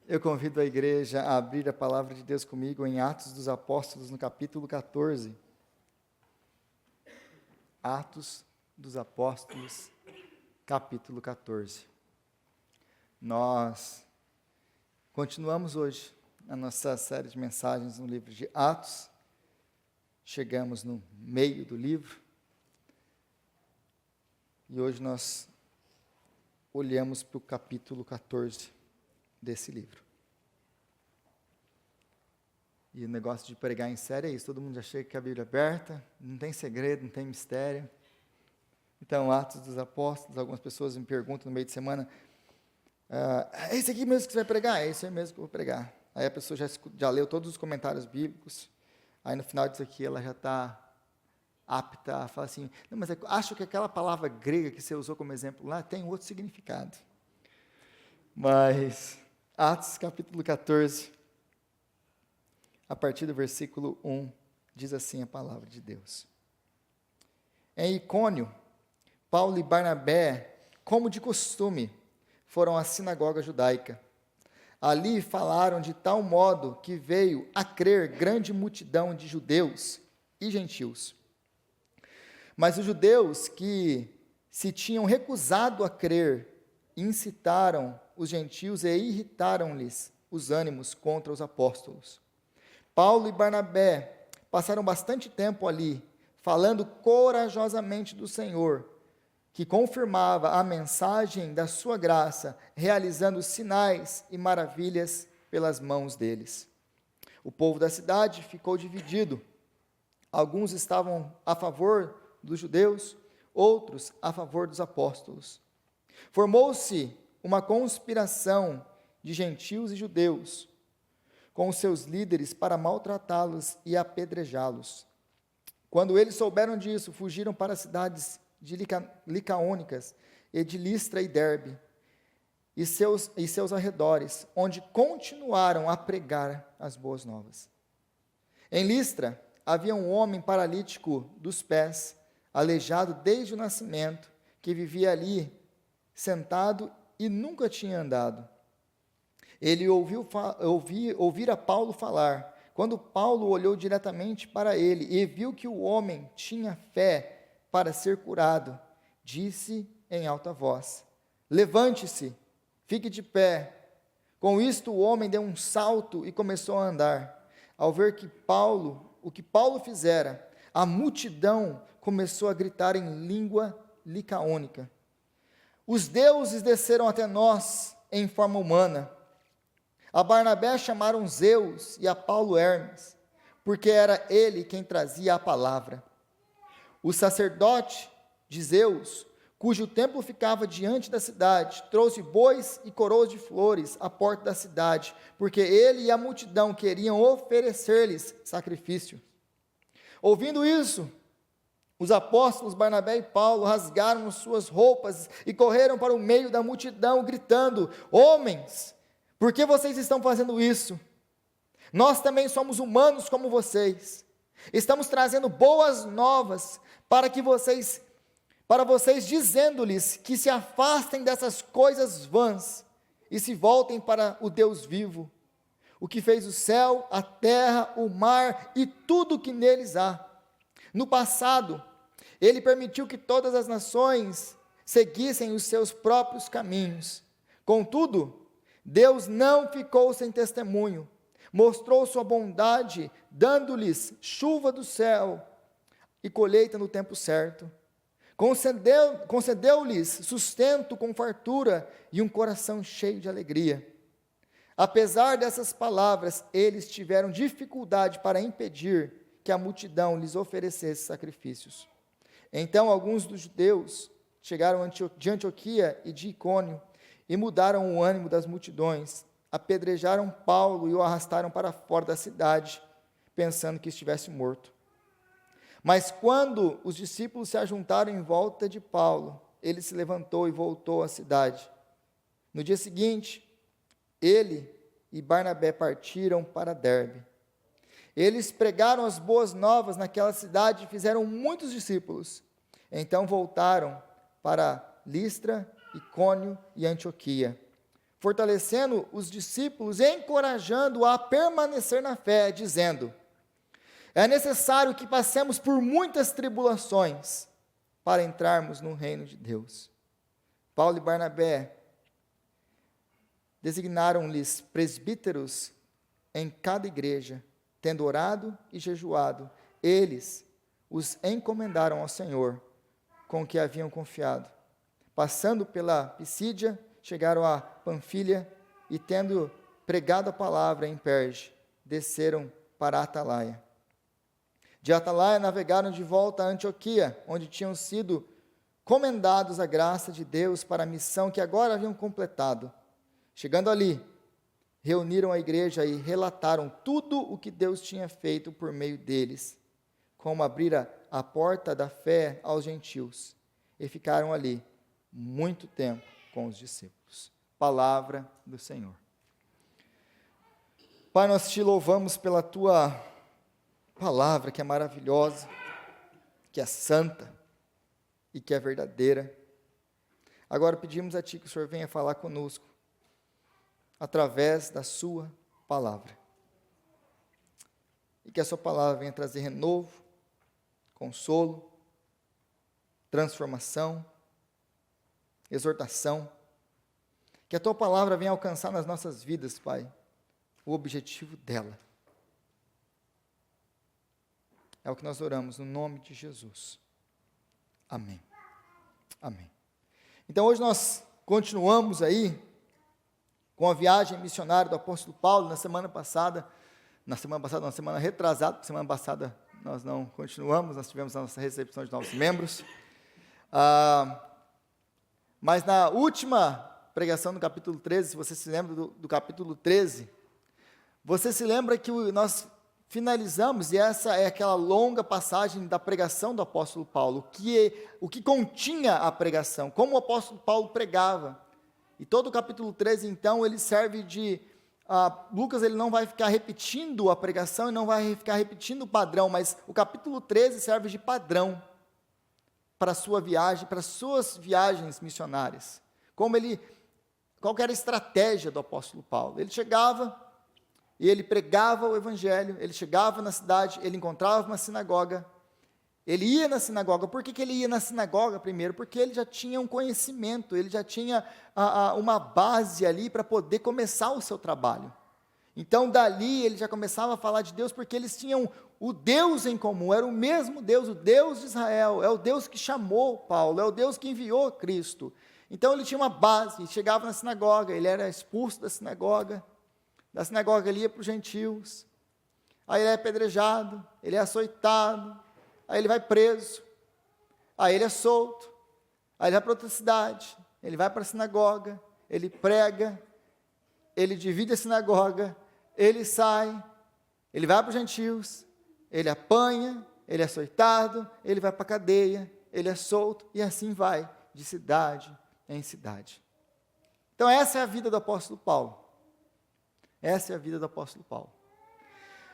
Eu convido a igreja a abrir a palavra de Deus comigo em Atos dos Apóstolos, no capítulo 14. Atos dos Apóstolos, capítulo 14. Nós continuamos hoje a nossa série de mensagens no livro de Atos. Chegamos no meio do livro. E hoje nós olhamos para o capítulo 14 desse livro. E o negócio de pregar em série é isso, todo mundo já chega com a Bíblia aberta, não tem segredo, não tem mistério. Então, Atos dos Apóstolos, algumas pessoas me perguntam no meio de semana, é esse aqui mesmo que você vai pregar? É esse aí mesmo que eu vou pregar. Aí a pessoa já leu todos os comentários bíblicos, aí no final disso aqui ela já está apta a falar assim, não, mas acho que aquela palavra grega que você usou como exemplo lá tem outro significado. Mas Atos capítulo 14, a partir do versículo 1, diz assim a palavra de Deus. Em Icônio, Paulo e Barnabé, como de costume, foram à sinagoga judaica. Ali falaram de tal modo que veio a crer grande multidão de judeus e gentios. Mas os judeus que se tinham recusado a crer, incitaram os gentios e irritaram-lhes os ânimos contra os apóstolos. Paulo e Barnabé passaram bastante tempo ali, falando corajosamente do Senhor, que confirmava a mensagem da sua graça, realizando sinais e maravilhas pelas mãos deles. O povo da cidade ficou dividido. Alguns estavam a favor dos judeus, outros a favor dos apóstolos. Formou-se uma conspiração de gentios e judeus com os seus líderes para maltratá-los e apedrejá-los. Quando eles souberam disso, fugiram para as cidades de Licaônicas e de Listra e Derbe e seus arredores, onde continuaram a pregar as boas novas. Em Listra havia um homem paralítico dos pés, aleijado desde o nascimento, que vivia ali sentado e nunca tinha andado. Ele ouvira Paulo falar. Quando Paulo olhou diretamente para ele e viu que o homem tinha fé para ser curado, disse em alta voz: levante-se, fique de pé. Com isto o homem deu um salto e começou a andar. Ao ver o que Paulo fizera, a multidão começou a gritar em língua licaônica: os deuses desceram até nós em forma humana. A Barnabé chamaram Zeus e a Paulo Hermes, porque era ele quem trazia a palavra. O sacerdote de Zeus, cujo templo ficava diante da cidade, trouxe bois e coroas de flores à porta da cidade, porque ele e a multidão queriam oferecer-lhes sacrifício. Ouvindo isso, os apóstolos Barnabé e Paulo rasgaram suas roupas e correram para o meio da multidão, gritando: homens, por que vocês estão fazendo isso? Nós também somos humanos como vocês. Estamos trazendo boas novas para vocês, dizendo-lhes que se afastem dessas coisas vãs e se voltem para o Deus vivo, o que fez o céu, a terra, o mar e tudo o que neles há. No passado, ele permitiu que todas as nações seguissem os seus próprios caminhos. Contudo, Deus não ficou sem testemunho, mostrou sua bondade, dando-lhes chuva do céu e colheita no tempo certo. Concedeu-lhes sustento com fartura e um coração cheio de alegria. Apesar dessas palavras, eles tiveram dificuldade para impedir que a multidão lhes oferecesse sacrifícios. Então alguns dos judeus chegaram de Antioquia e de Icônio e mudaram o ânimo das multidões, apedrejaram Paulo e o arrastaram para fora da cidade, pensando que estivesse morto. Mas quando os discípulos se ajuntaram em volta de Paulo, ele se levantou e voltou à cidade. No dia seguinte, ele e Barnabé partiram para Derbe. Eles pregaram as boas novas naquela cidade e fizeram muitos discípulos. Então voltaram para Listra, Icônio e Antioquia. fortalecendo os discípulos, encorajando a permanecer na fé, dizendo: é necessário que passemos por muitas tribulações para entrarmos no reino de Deus. Paulo e Barnabé designaram-lhes presbíteros em cada igreja, tendo orado e jejuado. Eles os encomendaram ao Senhor, com o que haviam confiado. Passando pela Pisídia, chegaram a Panfilha e, tendo pregado a palavra em Perge, desceram para Atalaia. De Atalaia navegaram de volta a Antioquia, onde tinham sido comendados à graça de Deus para a missão que agora haviam completado. Chegando ali, reuniram a igreja e relataram tudo o que Deus tinha feito por meio deles, como abrira a porta da fé aos gentios, e ficaram ali muito tempo com os discípulos. Palavra do Senhor. Pai, nós te louvamos pela tua palavra, que é maravilhosa, que é santa e que é verdadeira. Agora pedimos a Ti que o Senhor venha falar conosco através da sua palavra. E que a sua palavra venha trazer renovo, consolo, transformação, exortação. Que a tua palavra venha alcançar nas nossas vidas, Pai, o objetivo dela. É o que nós oramos no nome de Jesus. Amém. Amém. Então hoje nós continuamos aí com a viagem missionária do apóstolo Paulo. Na semana retrasada, semana passada nós não continuamos, nós tivemos a nossa recepção de novos membros. Mas na última pregação do capítulo 13, se você se lembra do capítulo 13, você se lembra que nós finalizamos, e essa é aquela longa passagem da pregação do apóstolo Paulo, o que continha a pregação, como o apóstolo Paulo pregava. E todo o capítulo 13, então, ele serve de... Lucas ele não vai ficar repetindo a pregação e não vai ficar repetindo o padrão, mas o capítulo 13 serve de padrão para a sua viagem, para as suas viagens missionárias. Qual era a estratégia do apóstolo Paulo? Ele chegava e ele pregava o evangelho, ele chegava na cidade, ele encontrava uma sinagoga, ele ia na sinagoga. Por que ele ia na sinagoga primeiro? Porque ele já tinha um conhecimento, ele já tinha uma base ali para poder começar o seu trabalho. Então, dali, ele já começava a falar de Deus, porque eles tinham o Deus em comum, era o mesmo Deus, o Deus de Israel, é o Deus que chamou Paulo, é o Deus que enviou Cristo. Então, ele tinha uma base, chegava na sinagoga, ele era expulso da sinagoga ele ia para os gentios, aí ele é apedrejado, ele é açoitado, aí ele vai preso, aí ele é solto, aí ele vai para outra cidade, ele vai para a sinagoga, ele prega, ele divide a sinagoga, ele sai, ele vai para os gentios, ele apanha, ele é açoitado, ele vai para a cadeia, ele é solto, e assim vai, de cidade em cidade. Então essa é a vida do apóstolo Paulo. Essa é a vida do apóstolo Paulo.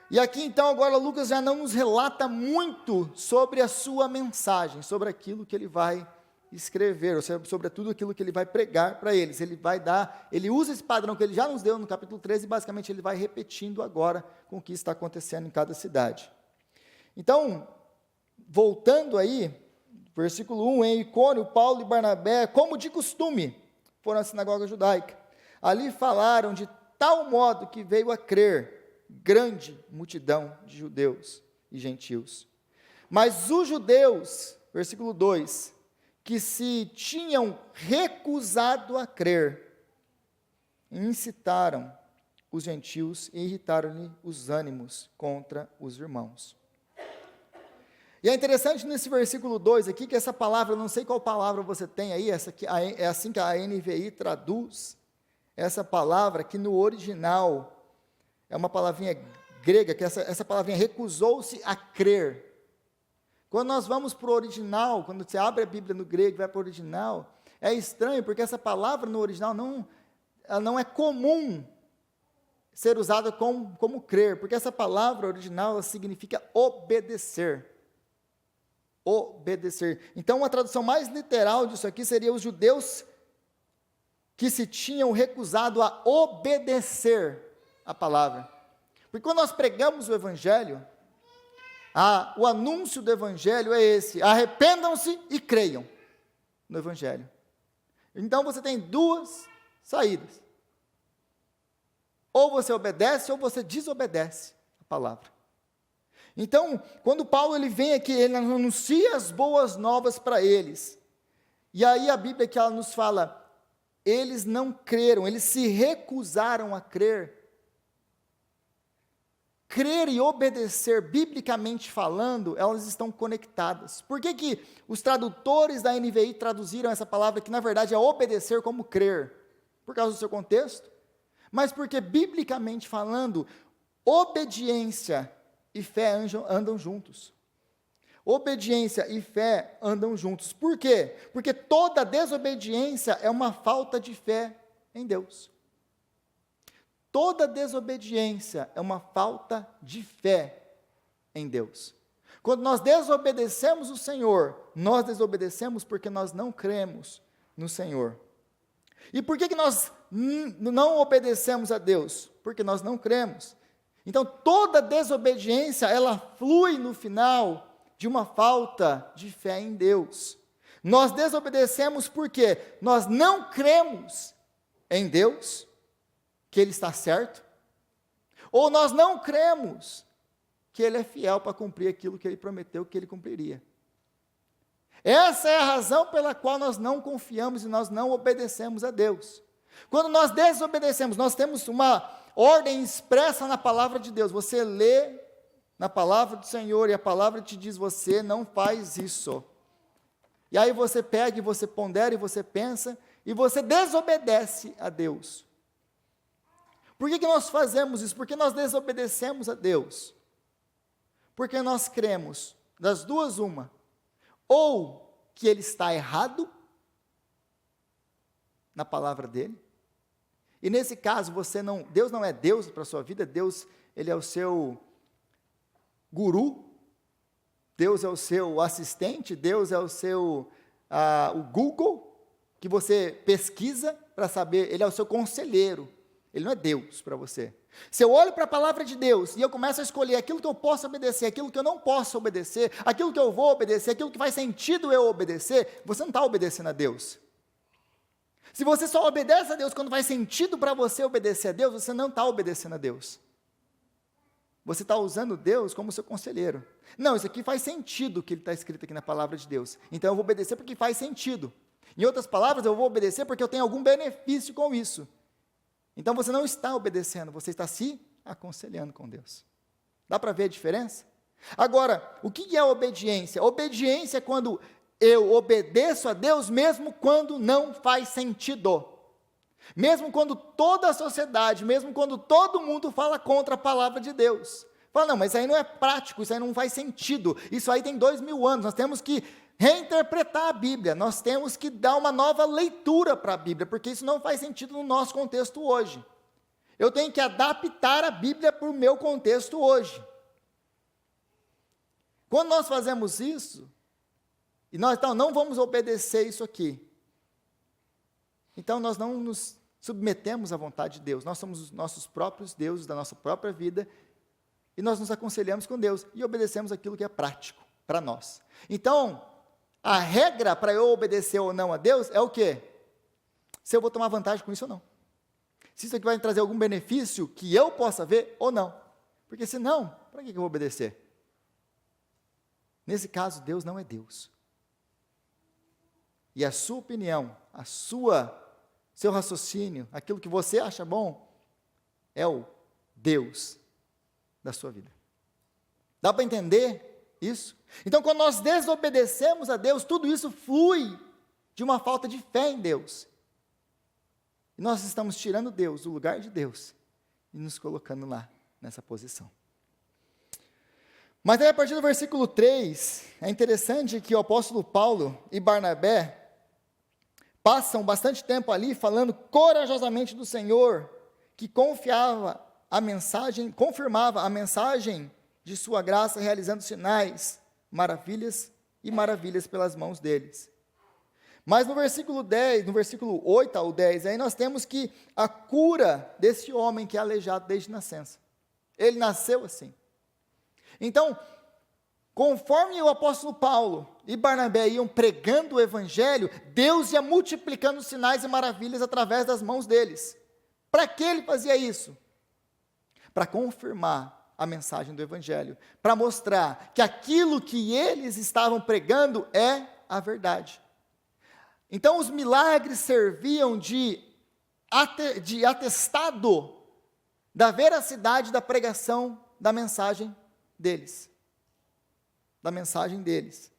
E aqui então agora Lucas já não nos relata muito sobre a sua mensagem, sobre aquilo que ele vai escrever, ou sobre tudo aquilo que ele vai pregar para eles. Ele usa esse padrão que ele já nos deu no capítulo 13 e basicamente ele vai repetindo agora com o que está acontecendo em cada cidade. Então, voltando aí, versículo 1, em Icônio, Paulo e Barnabé, como de costume, foram à sinagoga judaica. Ali falaram de tal modo que veio a crer grande multidão de judeus e gentios. Mas os judeus, versículo 2, que se tinham recusado a crer, incitaram os gentios e irritaram-lhe os ânimos contra os irmãos. E é interessante nesse versículo 2 aqui, que essa palavra, eu não sei qual palavra você tem aí, essa aqui, é assim que a NVI traduz, essa palavra que no original é uma palavrinha grega, que essa palavrinha recusou-se a crer. Quando nós vamos para o original, quando você abre a Bíblia no grego e vai para o original, é estranho, porque essa palavra no original ela não é comum ser usada como crer, porque essa palavra original ela significa obedecer. Obedecer. Então, uma tradução mais literal disso aqui seria os judeus que se tinham recusado a obedecer a palavra. Porque quando nós pregamos o Evangelho, o anúncio do Evangelho é esse: arrependam-se e creiam no Evangelho. Então você tem duas saídas: ou você obedece ou você desobedece a palavra. Então, quando Paulo ele vem aqui, ele anuncia as boas novas para eles. E aí a Bíblia que ela nos fala, eles não creram, eles se recusaram a crer. Crer e obedecer, biblicamente falando, elas estão conectadas. Por que que os tradutores da NVI traduziram essa palavra que na verdade é obedecer como crer? Por causa do seu contexto? Mas porque biblicamente falando, obediência e fé andam juntos. Obediência e fé andam juntos. Por quê? Porque toda desobediência é uma falta de fé em Deus. Toda desobediência é uma falta de fé em Deus. Quando nós desobedecemos o Senhor, nós desobedecemos porque nós não cremos no Senhor. E por que nós não obedecemos a Deus? Porque nós não cremos. Então, toda desobediência, ela flui no final de uma falta de fé em Deus. Nós desobedecemos porque nós não cremos em Deus, que Ele está certo, ou nós não cremos que Ele é fiel para cumprir aquilo que Ele prometeu que Ele cumpriria. Essa é a razão pela qual nós não confiamos e nós não obedecemos a Deus. Quando nós desobedecemos, nós temos uma ordem expressa na palavra de Deus. Você lê na palavra do Senhor e a palavra te diz: você não faz isso. E aí você pega e você pondera e você pensa e você desobedece a Deus. Por que nós fazemos isso? Porque nós desobedecemos a Deus. Porque nós cremos, das duas uma, ou que Ele está errado na palavra dEle, e nesse caso Deus não é Deus para a sua vida, Deus, Ele é o seu guru, Deus é o seu assistente, Deus é o Google, que você pesquisa para saber, Ele é o seu conselheiro, Ele não é Deus para você. Se eu olho para a palavra de Deus e eu começo a escolher aquilo que eu posso obedecer, aquilo que eu não posso obedecer, aquilo que eu vou obedecer, aquilo que faz sentido eu obedecer, você não está obedecendo a Deus. Se você só obedece a Deus quando faz sentido para você obedecer a Deus, você não está obedecendo a Deus. Você está usando Deus como seu conselheiro. Não, isso aqui faz sentido o que está escrito aqui na palavra de Deus. Então eu vou obedecer porque faz sentido. Em outras palavras, eu vou obedecer porque eu tenho algum benefício com isso. Então você não está obedecendo, você está se aconselhando com Deus. Dá para ver a diferença? Agora, o que é obediência? Obediência é quando eu obedeço a Deus mesmo quando não faz sentido. Mesmo quando toda a sociedade, mesmo quando todo mundo fala contra a palavra de Deus. Fala, não, mas isso aí não é prático, isso aí não faz sentido, isso aí tem 2000 anos, nós temos que reinterpretar a Bíblia, nós temos que dar uma nova leitura para a Bíblia, porque isso não faz sentido no nosso contexto hoje. Eu tenho que adaptar a Bíblia para o meu contexto hoje. Quando nós fazemos isso, e nós então não vamos obedecer isso aqui, então nós não nos submetemos à vontade de Deus, nós somos os nossos próprios deuses da nossa própria vida, e nós nos aconselhamos com Deus, e obedecemos aquilo que é prático para nós. Então, a regra para eu obedecer ou não a Deus é o quê? Se eu vou tomar vantagem com isso ou não. Se isso aqui vai me trazer algum benefício que eu possa ver ou não. Porque se não, para que eu vou obedecer? Nesse caso, Deus não é Deus. E a sua opinião, seu raciocínio, aquilo que você acha bom, é o Deus da sua vida. Dá para entender isso? Então, quando nós desobedecemos a Deus, tudo isso flui de uma falta de fé em Deus. E nós estamos tirando Deus do lugar de Deus e nos colocando lá, nessa posição. Mas aí, a partir do versículo 3, é interessante que o apóstolo Paulo e Barnabé passam bastante tempo ali falando corajosamente do Senhor, que confirmava a mensagem de sua graça, realizando sinais, maravilhas pelas mãos deles. Mas no versículo 10, no versículo 8 ao 10, aí nós temos que a cura desse homem que é aleijado desde nascença. Ele nasceu assim. Então, conforme o apóstolo Paulo e Barnabé iam pregando o evangelho, Deus ia multiplicando sinais e maravilhas através das mãos deles. Para que ele fazia isso? Para confirmar a mensagem do evangelho, para mostrar que aquilo que eles estavam pregando é a verdade. Então, os milagres serviam de atestado da veracidade da pregação da mensagem deles. Da mensagem deles.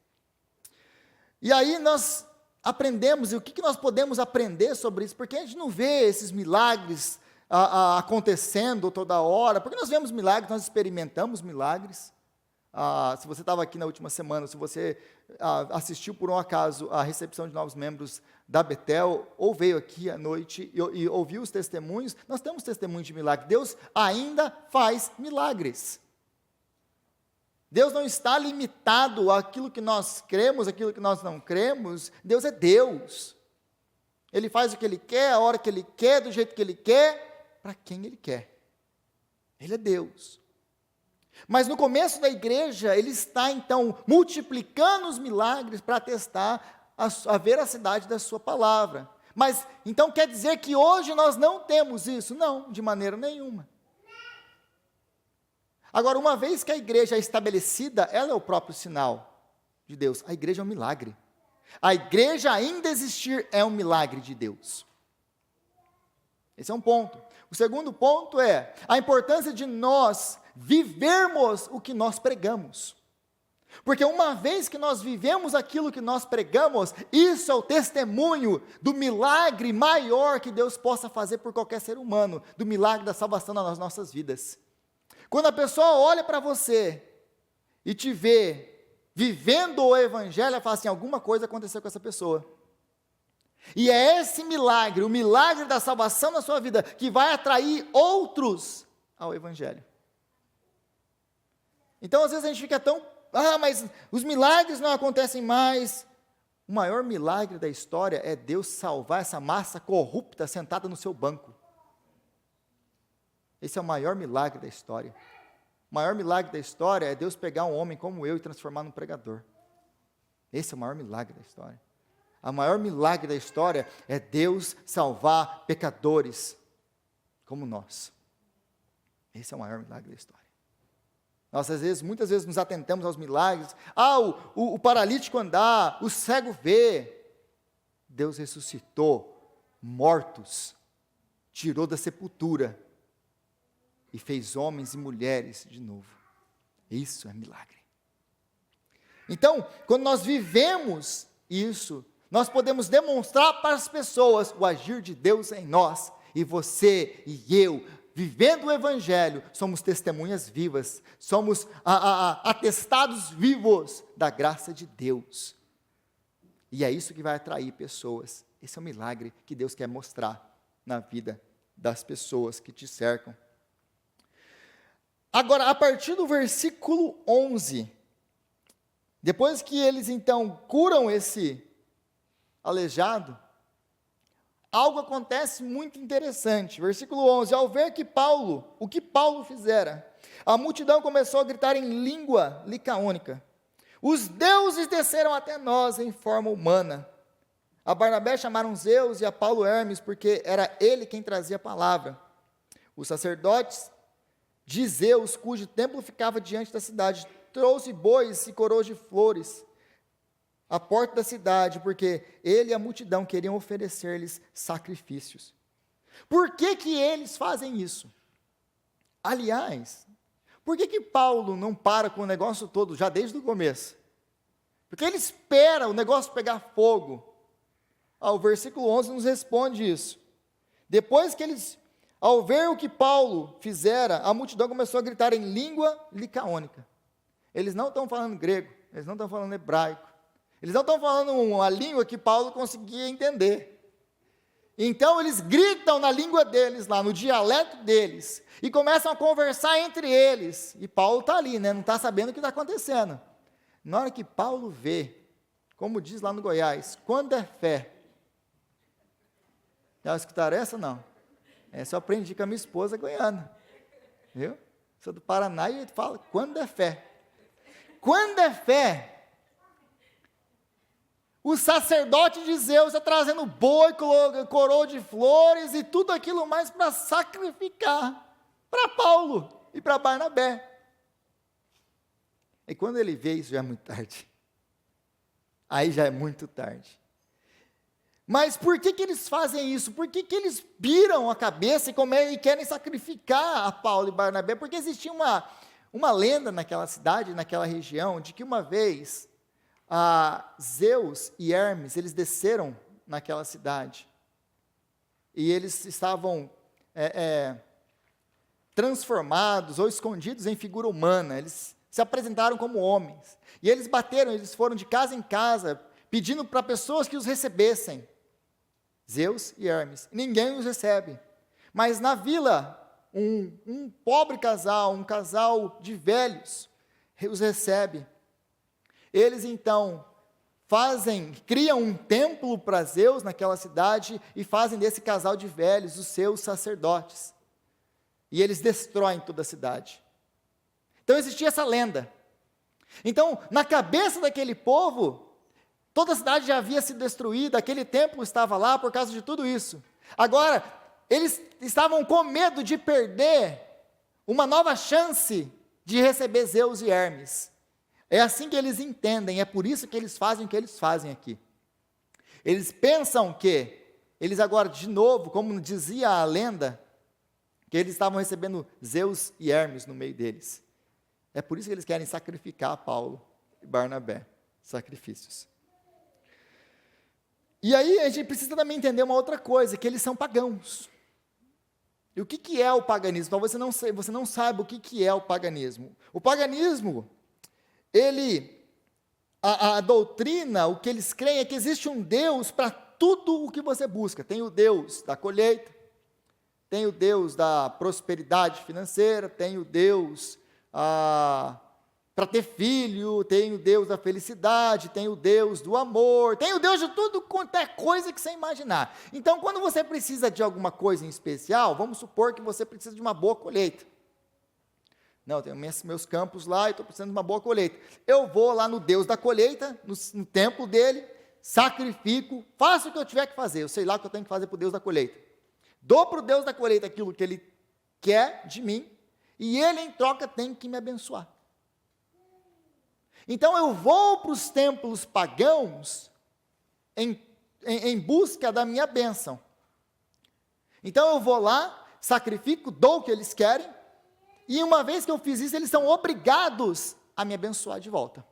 E aí nós aprendemos, e o que nós podemos aprender sobre isso? Porque a gente não vê esses milagres acontecendo toda hora, porque nós vemos milagres, nós experimentamos milagres. Se você estava aqui na última semana, se você assistiu por um acaso a recepção de novos membros da Betel, ou veio aqui à noite e ouviu os testemunhos, nós temos testemunhos de milagre. Deus ainda faz milagres. Deus não está limitado àquilo que nós cremos, àquilo que nós não cremos. Deus é Deus. Ele faz o que Ele quer, a hora que Ele quer, do jeito que Ele quer, para quem Ele quer. Ele é Deus. Mas no começo da igreja, Ele está então multiplicando os milagres para atestar a veracidade da sua palavra. Mas então quer dizer que hoje nós não temos isso? Não, de maneira nenhuma. Agora, uma vez que a igreja é estabelecida, ela é o próprio sinal de Deus. A igreja é um milagre. A igreja ainda existir é um milagre de Deus. Esse é um ponto. O segundo ponto é a importância de nós vivermos o que nós pregamos. Porque uma vez que nós vivemos aquilo que nós pregamos, isso é o testemunho do milagre maior que Deus possa fazer por qualquer ser humano, do milagre da salvação nas nossas vidas. Quando a pessoa olha para você e te vê vivendo o evangelho, ela fala assim, alguma coisa aconteceu com essa pessoa. E é esse milagre, o milagre da salvação na sua vida, que vai atrair outros ao evangelho. Então, às vezes a gente fica tão, mas os milagres não acontecem mais. O maior milagre da história é Deus salvar essa massa corrupta sentada no seu banco. Esse é o maior milagre da história. O maior milagre da história é Deus pegar um homem como eu e transformar num pregador. Esse é o maior milagre da história. O maior milagre da história é Deus salvar pecadores como nós. Esse é o maior milagre da história. Nós, muitas vezes, nos atentamos aos milagres. O paralítico andar, o cego ver. Deus ressuscitou mortos, tirou da sepultura e fez homens e mulheres de novo. Isso é milagre. Então, quando nós vivemos isso, nós podemos demonstrar para as pessoas o agir de Deus em nós. E você e eu, vivendo o evangelho, somos testemunhas vivas, somos atestados vivos da graça de Deus. E é isso que vai atrair pessoas. Esse é o milagre que Deus quer mostrar na vida das pessoas que te cercam. Agora, a partir do versículo 11, depois que eles então curam esse aleijado, algo acontece muito interessante. Versículo 11, ao ver o que Paulo fizera, a multidão começou a gritar em língua licaônica: os deuses desceram até nós em forma humana. A Barnabé chamaram Zeus e a Paulo Hermes, porque era ele quem trazia a palavra. Os sacerdotes de Zeus, cujo templo ficava diante da cidade, trouxe bois e coroas de flores à porta da cidade, porque ele e a multidão queriam oferecer-lhes sacrifícios. Por que que eles fazem isso? Aliás, por que que Paulo não para com o negócio todo, já desde o começo? Porque ele espera o negócio pegar fogo. O versículo 11 nos responde isso. Depois que eles, ao ver o que Paulo fizera, a multidão começou a gritar em língua licaônica. Eles não estão falando grego, eles não estão falando hebraico, eles não estão falando uma língua que Paulo conseguia entender. Então eles gritam na língua deles, lá no dialeto deles, e começam a conversar entre eles. E Paulo está ali, não está sabendo o que está acontecendo. Na hora que Paulo vê como diz lá no Goiás, quando é fé. Já escutaram essa? Não. Essa eu aprendi com a minha esposa goiana. Viu? Sou do Paraná e ele fala, quando é fé. Quando é fé, o sacerdote de Zeus está trazendo boi, coroa de flores e tudo aquilo mais para sacrificar para Paulo e para Barnabé. E quando ele vê isso, já é muito tarde. Aí já é muito tarde. Mas por que eles fazem isso? Por que eles viram a cabeça e querem sacrificar a Paulo e Barnabé? Porque existia uma lenda naquela cidade, naquela região, de que uma vez Zeus e Hermes, eles desceram naquela cidade. E eles estavam transformados ou escondidos em figura humana. Eles se apresentaram como homens. E eles foram de casa em casa, pedindo para pessoas que os recebessem. Zeus e Hermes. Ninguém os recebe. Mas na vila, um pobre casal, um casal de velhos, os recebe. Eles então criam um templo para Zeus naquela cidade e fazem desse casal de velhos os seus sacerdotes. E eles destroem toda a cidade. Então existia essa lenda. Então, na cabeça daquele povo, toda a cidade já havia sido destruída, aquele templo estava lá por causa de tudo isso. Agora, eles estavam com medo de perder uma nova chance de receber Zeus e Hermes. É assim que eles entendem, é por isso que eles fazem o que eles fazem aqui. Eles pensam que, eles agora, de novo, como dizia a lenda, que eles estavam recebendo Zeus e Hermes no meio deles. É por isso que eles querem sacrificar Paulo e Barnabé. Sacrifícios. E aí a gente precisa também entender uma outra coisa, que eles são pagãos. E o que é o paganismo? Talvez você não saiba o que é o paganismo. O paganismo, a doutrina, o que eles creem é que existe um Deus para tudo o que você busca. Tem o Deus da colheita, tem o Deus da prosperidade financeira, tem o Deus para ter filho, tem o Deus da felicidade, tem o Deus do amor, tem o Deus de tudo quanto é coisa que você imaginar. Então, quando você precisa de alguma coisa em especial, vamos supor que você precisa de uma boa colheita. Não, eu tenho meus campos lá e estou precisando de uma boa colheita. Eu vou lá no Deus da colheita, no templo dele, sacrifico, faço o que eu tiver que fazer, eu sei lá o que eu tenho que fazer para o Deus da colheita. Dou para o Deus da colheita aquilo que ele quer de mim, e ele, em troca, tem que me abençoar. Então, eu vou para os templos pagãos em busca da minha bênção. Então, eu vou lá, sacrifico, dou o que eles querem, e uma vez que eu fiz isso, eles são obrigados a me abençoar de volta.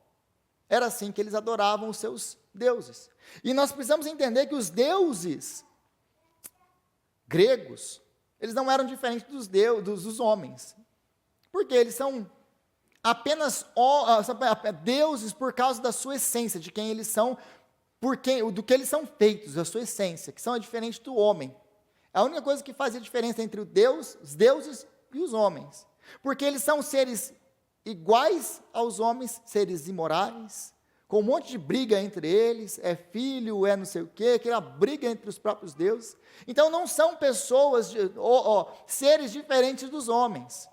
Era assim que eles adoravam os seus deuses. E nós precisamos entender que os deuses gregos, eles não eram diferentes dos homens. Porque eles são apenas deuses por causa da sua essência, de quem eles são, do que eles são feitos, da sua essência, que são diferentes do homem. A única coisa que fazia diferença entre os deuses e os homens. Porque eles são seres iguais aos homens, seres imorais, com um monte de briga entre eles, é filho, é não sei o quê, aquela briga entre os próprios deuses. Então não são pessoas, seres diferentes dos homens.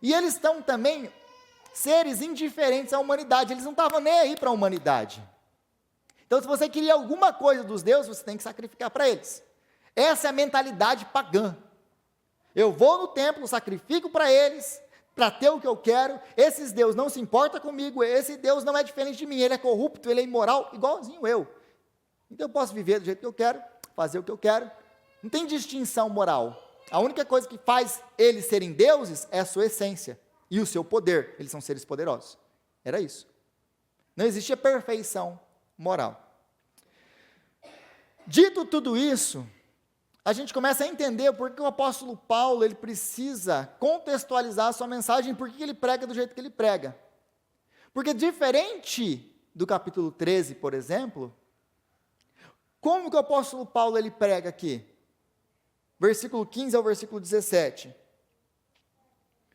E eles estão também seres indiferentes à humanidade, eles não estavam nem aí para a humanidade. Então, se você queria alguma coisa dos deuses, você tem que sacrificar para eles. Essa é a mentalidade pagã. Eu vou no templo, sacrifico para eles, para ter o que eu quero, esses deuses não se importam comigo, esse Deus não é diferente de mim, ele é corrupto, ele é imoral, igualzinho eu. Então, eu posso viver do jeito que eu quero, fazer o que eu quero, não tem distinção moral. A única coisa que faz eles serem deuses é a sua essência e o seu poder. Eles são seres poderosos. Era isso. Não existia perfeição moral. Dito tudo isso, a gente começa a entender por que o apóstolo Paulo ele precisa contextualizar a sua mensagem, por que ele prega do jeito que ele prega. Porque diferente do capítulo 13, por exemplo, como que o apóstolo Paulo ele prega aqui? Versículo 15 ao versículo 17.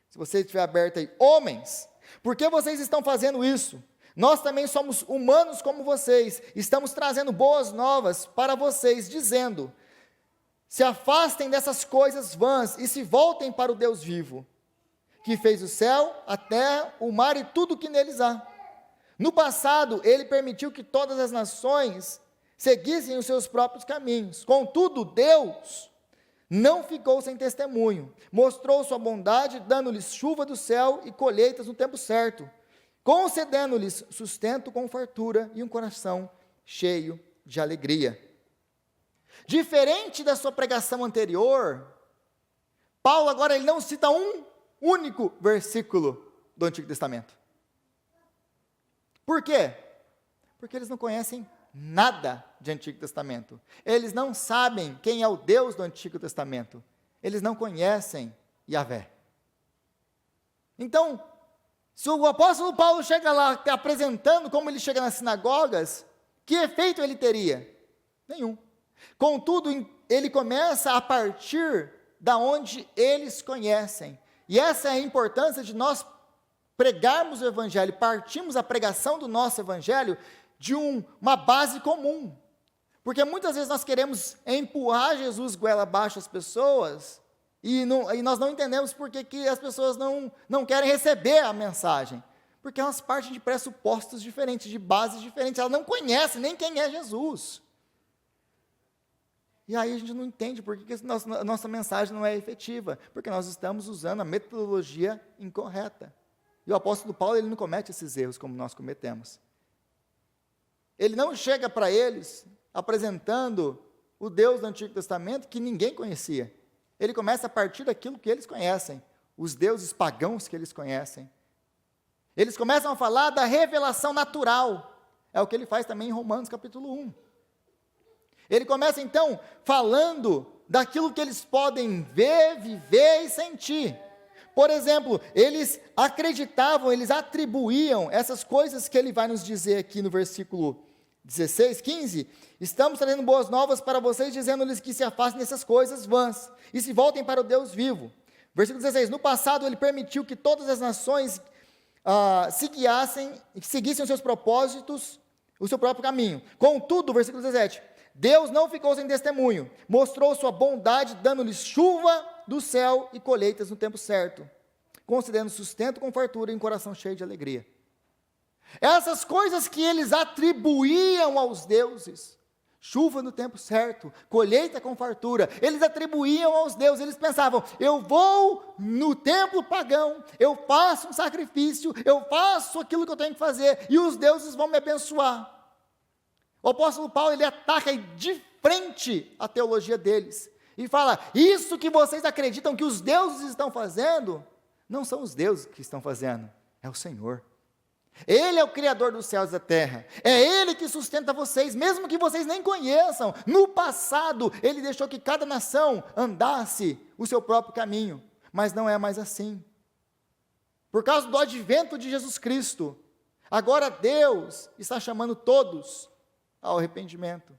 Se você estiver aberto aí, homens, por que vocês estão fazendo isso? Nós também somos humanos como vocês, estamos trazendo boas novas para vocês, dizendo: se afastem dessas coisas vãs e se voltem para o Deus vivo, que fez o céu, a terra, o mar e tudo o que neles há. No passado, ele permitiu que todas as nações seguissem os seus próprios caminhos. Contudo, Deus não ficou sem testemunho, mostrou sua bondade, dando-lhes chuva do céu e colheitas no tempo certo, concedendo-lhes sustento com fartura e um coração cheio de alegria. Diferente da sua pregação anterior, Paulo agora ele não cita um único versículo do Antigo Testamento. Por quê? Porque eles não conhecem nada de Antigo Testamento. Eles não sabem quem é o Deus do Antigo Testamento. Eles não conhecem Yahvé. Então, se o apóstolo Paulo chega lá apresentando como ele chega nas sinagogas, que efeito ele teria? Nenhum. Contudo, ele começa a partir da onde eles conhecem. E essa é a importância de nós pregarmos o Evangelho, partimos a pregação do nosso Evangelho de uma base comum. Porque muitas vezes nós queremos empurrar Jesus goela abaixo as pessoas e nós não entendemos por que as pessoas não querem receber a mensagem. Porque elas partem de pressupostos diferentes, de bases diferentes, elas não conhecem nem quem é Jesus. E aí a gente não entende por que a nossa mensagem não é efetiva, porque nós estamos usando a metodologia incorreta. E o apóstolo Paulo, ele não comete esses erros como nós cometemos. Ele não chega para eles apresentando o Deus do Antigo Testamento que ninguém conhecia. Ele começa a partir daquilo que eles conhecem, os deuses pagãos que eles conhecem. Eles começam a falar da revelação natural. É o que ele faz também em Romanos capítulo 1. Ele começa então falando daquilo que eles podem ver, viver e sentir. Por exemplo, eles acreditavam, eles atribuíam essas coisas que ele vai nos dizer aqui no versículo 16, 15. Estamos trazendo boas novas para vocês, dizendo-lhes que se afastem dessas coisas vãs e se voltem para o Deus vivo. Versículo 16, no passado ele permitiu que todas as nações seguissem os seus propósitos, o seu próprio caminho. Contudo, versículo 17, Deus não ficou sem testemunho, mostrou sua bondade, dando-lhes chuva do céu e colheitas no tempo certo, concedendo sustento com fartura e um coração cheio de alegria. Essas coisas que eles atribuíam aos deuses, chuva no tempo certo, colheita com fartura, eles atribuíam aos deuses, eles pensavam, eu vou no templo pagão, eu faço um sacrifício, eu faço aquilo que eu tenho que fazer, e os deuses vão me abençoar. O apóstolo Paulo, ele ataca de frente a teologia deles, e fala, isso que vocês acreditam que os deuses estão fazendo, não são os deuses que estão fazendo, é o Senhor. Ele é o Criador dos céus e da terra, é Ele que sustenta vocês, mesmo que vocês nem conheçam. No passado, Ele deixou que cada nação andasse o seu próprio caminho, mas não é mais assim. Por causa do advento de Jesus Cristo, agora Deus está chamando todos ao arrependimento,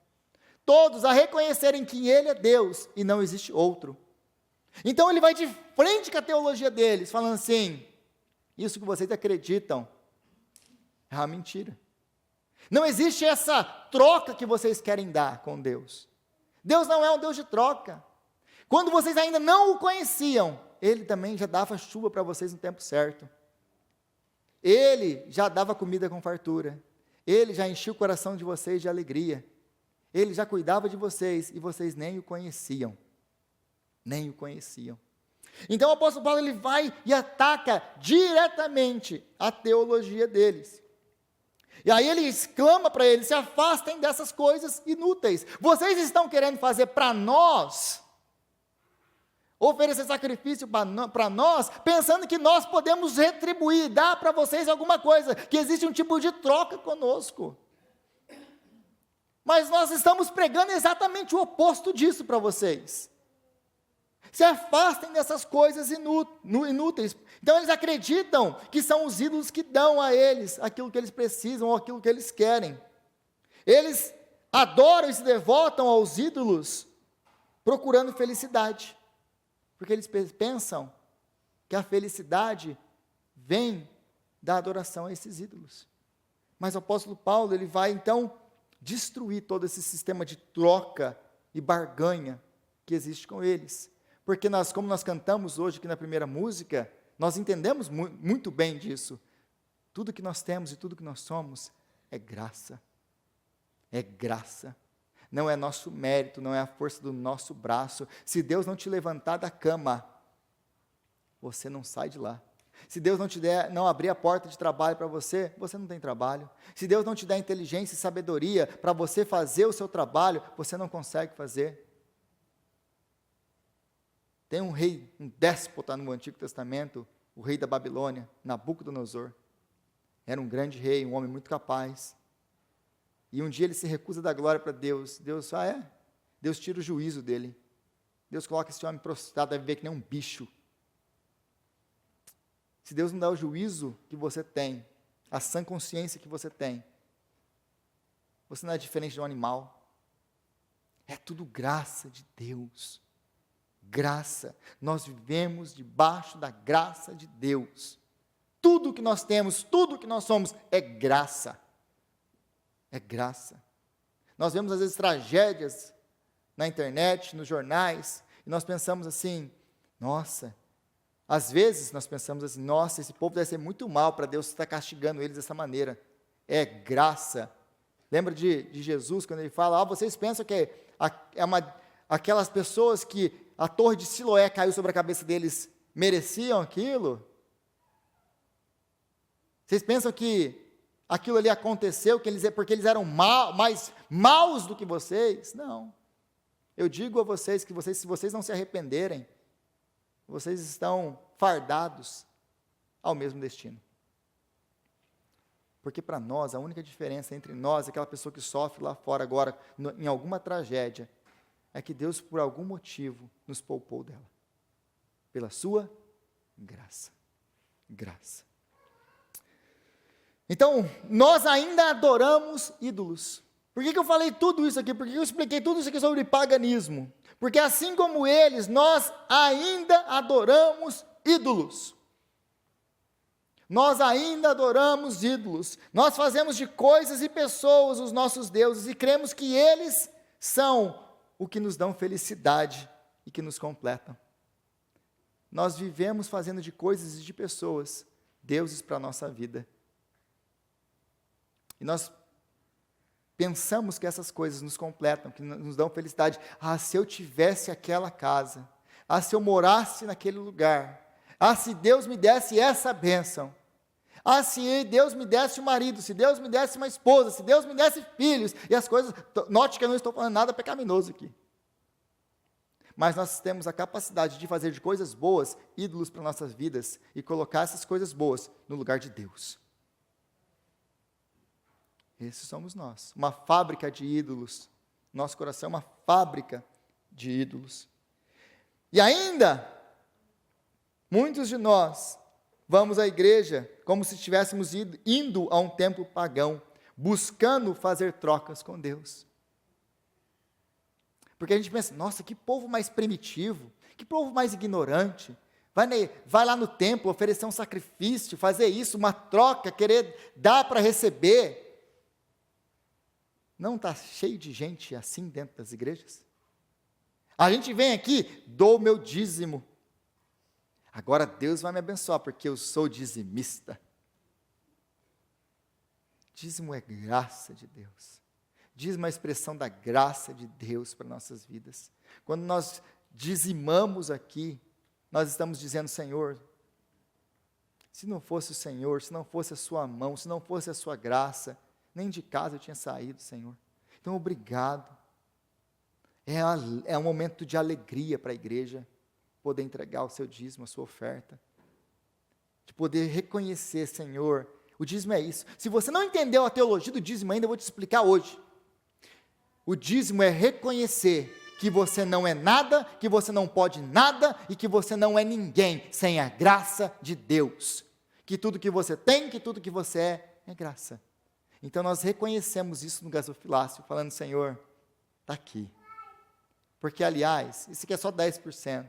todos a reconhecerem que Ele é Deus e não existe outro. Então Ele vai de frente com a teologia deles, falando assim, isso que vocês acreditam, é uma mentira. Não existe essa troca que vocês querem dar com Deus. Deus não é um Deus de troca. Quando vocês ainda não o conheciam, Ele também já dava chuva para vocês no tempo certo. Ele já dava comida com fartura. Ele já enchia o coração de vocês de alegria. Ele já cuidava de vocês e vocês nem o conheciam. Nem o conheciam. Então o apóstolo Paulo ele vai e ataca diretamente a teologia deles. E aí ele exclama para eles, se afastem dessas coisas inúteis. Vocês estão querendo fazer para nós, oferecer sacrifício para nós, pensando que nós podemos retribuir, dar para vocês alguma coisa, que existe um tipo de troca conosco. Mas nós estamos pregando exatamente o oposto disso para vocês. Se afastem dessas coisas inúteis. Então eles acreditam que são os ídolos que dão a eles aquilo que eles precisam ou aquilo que eles querem. Eles adoram e se devotam aos ídolos procurando felicidade. Porque eles pensam que a felicidade vem da adoração a esses ídolos. Mas o apóstolo Paulo, ele vai então destruir todo esse sistema de troca e barganha que existe com eles. Porque nós, como nós cantamos hoje aqui na primeira música, nós entendemos muito bem disso. Tudo que nós temos e tudo que nós somos é graça. É graça. Não é nosso mérito, não é a força do nosso braço. Se Deus não te levantar da cama, você não sai de lá. Se Deus não abrir a porta de trabalho para você, você não tem trabalho. Se Deus não te der inteligência e sabedoria para você fazer o seu trabalho, você não consegue fazer. Tem um rei, um déspota no Antigo Testamento, o rei da Babilônia, Nabucodonosor. Era um grande rei, um homem muito capaz. E um dia ele se recusa da glória para Deus. Deus tira o juízo dele. Deus coloca esse homem prostrado a viver que nem um bicho. Se Deus não dá o juízo que você tem, a sã consciência que você tem, você não é diferente de um animal. É tudo graça de Deus. Graça. Nós vivemos debaixo da graça de Deus. Tudo que nós temos, tudo que nós somos é graça. É graça. Nós vemos às vezes tragédias na internet, nos jornais, e nós pensamos assim, nossa, às vezes nós pensamos assim, nossa, esse povo deve ser muito mal para Deus estar castigando eles dessa maneira. É graça. Lembra de Jesus, quando ele fala, vocês pensam que aquelas pessoas que a torre de Siloé caiu sobre a cabeça deles, mereciam aquilo? Vocês pensam que aquilo ali aconteceu porque eles eram mais maus do que vocês? Não. Eu digo a vocês que se vocês não se arrependerem, vocês estão fardados ao mesmo destino. Porque para nós, a única diferença entre nós e aquela pessoa que sofre lá fora agora, em alguma tragédia, é que Deus, por algum motivo, nos poupou dela. Pela sua graça. Graça. Então, nós ainda adoramos ídolos. Por que eu falei tudo isso aqui? Por que eu expliquei tudo isso aqui sobre paganismo? Porque assim como eles, nós ainda adoramos ídolos. Nós ainda adoramos ídolos. Nós fazemos de coisas e pessoas os nossos deuses e cremos que eles são o que nos dão felicidade e que nos completam. Nós vivemos fazendo de coisas e de pessoas deuses para a nossa vida. E nós pensamos que essas coisas nos completam, que nos dão felicidade. Se eu tivesse aquela casa. Se eu morasse naquele lugar. Se Deus me desse essa bênção. Se Deus me desse um marido, se Deus me desse uma esposa, se Deus me desse filhos. E as coisas, note que eu não estou falando nada pecaminoso aqui. Mas nós temos a capacidade de fazer de coisas boas ídolos para nossas vidas e colocar essas coisas boas no lugar de Deus. Esses somos nós, uma fábrica de ídolos. Nosso coração é uma fábrica de ídolos. E ainda, muitos de nós vamos à igreja como se estivéssemos indo a um templo pagão, buscando fazer trocas com Deus. Porque a gente pensa, nossa, que povo mais primitivo, que povo mais ignorante. Vai lá no templo oferecer um sacrifício, fazer isso, uma troca, querer dar para receber. Não está cheio de gente assim dentro das igrejas? A gente vem aqui, dou o meu dízimo. Agora Deus vai me abençoar, porque eu sou dizimista. Dízimo é graça de Deus. Dízimo é a expressão da graça de Deus para nossas vidas. Quando nós dizimamos aqui, nós estamos dizendo, Senhor, se não fosse o Senhor, se não fosse a sua mão, se não fosse a sua graça, nem de casa eu tinha saído, Senhor. Então, obrigado. É um momento de alegria para a igreja, poder entregar o seu dízimo, a sua oferta. De poder reconhecer, Senhor, o dízimo é isso. Se você não entendeu a teologia do dízimo ainda, eu vou te explicar hoje. O dízimo é reconhecer que você não é nada, que você não pode nada e que você não é ninguém sem a graça de Deus. Que tudo que você tem, que tudo que você é graça. Então nós reconhecemos isso no gasofilácio, falando, Senhor, está aqui. Porque, aliás, isso aqui é só 10%.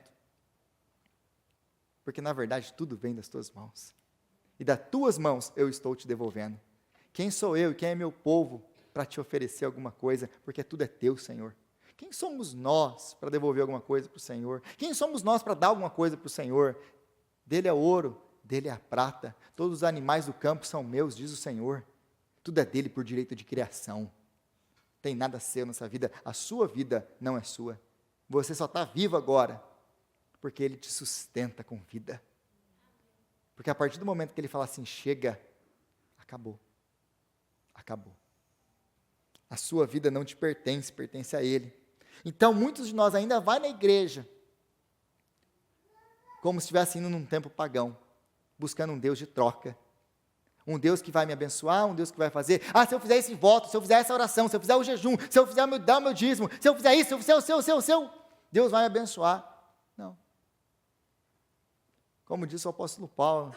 Porque, na verdade, tudo vem das tuas mãos. E das tuas mãos eu estou te devolvendo. Quem sou eu e quem é meu povo para te oferecer alguma coisa? Porque tudo é teu, Senhor. Quem somos nós para devolver alguma coisa para o Senhor? Quem somos nós para dar alguma coisa para o Senhor? Dele é ouro, dele é a prata. Todos os animais do campo são meus, diz o Senhor. Tudo é dele por direito de criação. Tem nada seu nessa vida. A sua vida não é sua. Você só está vivo agora porque ele te sustenta com vida. Porque a partir do momento que ele fala assim, chega, acabou. Acabou. A sua vida não te pertence, pertence a ele. Então, muitos de nós ainda vai na igreja, como se estivesse indo num templo pagão, buscando um Deus de troca. Um Deus que vai me abençoar, um Deus que vai fazer. Se eu fizer esse voto, se eu fizer essa oração, se eu fizer o jejum, se eu fizer dar o meu dízimo, se eu fizer isso, se eu fizer o seu, Deus vai me abençoar. Não. Como disse o apóstolo Paulo,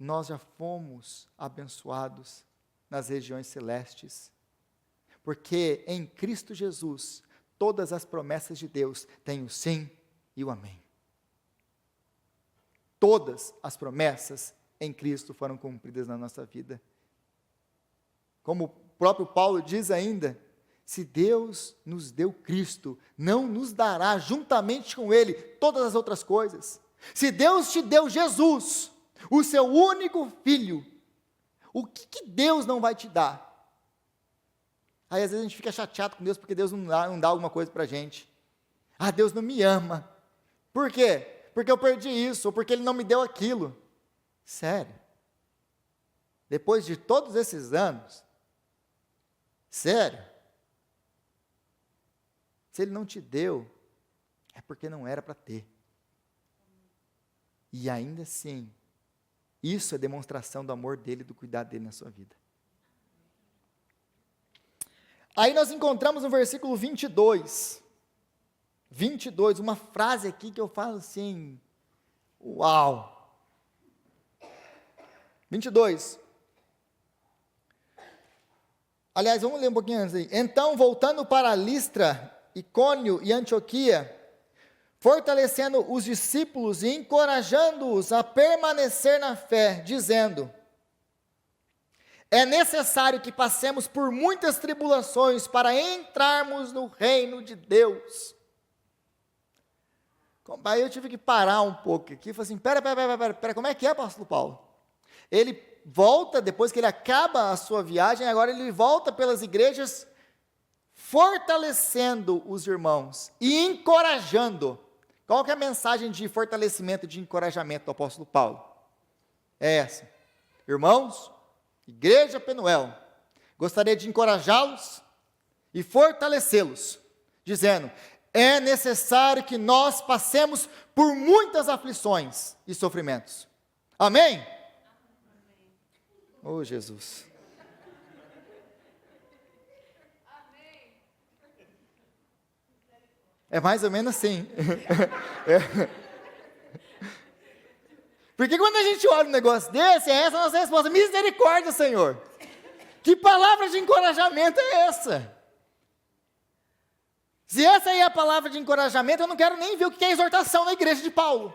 nós já fomos abençoados nas regiões celestes, porque em Cristo Jesus, todas as promessas de Deus têm o sim e o amém. Todas as promessas em Cristo foram cumpridas na nossa vida. Como o próprio Paulo diz ainda, se Deus nos deu Cristo, não nos dará juntamente com Ele todas as outras coisas. Se Deus te deu Jesus, o seu único filho, o que Deus não vai te dar? Aí às vezes a gente fica chateado com Deus porque Deus não dá alguma coisa para a gente. Deus não me ama. Por quê? Porque eu perdi isso, ou porque Ele não me deu aquilo. Sério? Depois de todos esses anos? Sério? Se Ele não te deu, é porque não era para ter. E ainda assim, isso é demonstração do amor dEle e do cuidado dEle na sua vida. Aí nós encontramos no versículo 22, uma frase aqui que eu falo assim, uau! 22. Aliás, vamos ler um pouquinho antes aí. Então, voltando para Listra, Icônio e Antioquia, fortalecendo os discípulos e encorajando-os a permanecer na fé, dizendo: é necessário que passemos por muitas tribulações para entrarmos no reino de Deus. Aí eu tive que parar um pouco aqui e falei assim, pera, como é que é, apóstolo Paulo? Ele volta, depois que ele acaba a sua viagem, agora ele volta pelas igrejas, fortalecendo os irmãos e encorajando. Qual que é a mensagem de fortalecimento e de encorajamento do apóstolo Paulo? É essa. Irmãos, Igreja Penuel, gostaria de encorajá-los e fortalecê-los, dizendo, é necessário que nós passemos por muitas aflições e sofrimentos. Amém? Oh, Jesus. É mais ou menos assim. Porque quando a gente olha um negócio desse, é essa a nossa resposta, misericórdia, Senhor. Que palavra de encorajamento é essa? Se essa aí é a palavra de encorajamento, eu não quero nem ver o que é exortação na igreja de Paulo.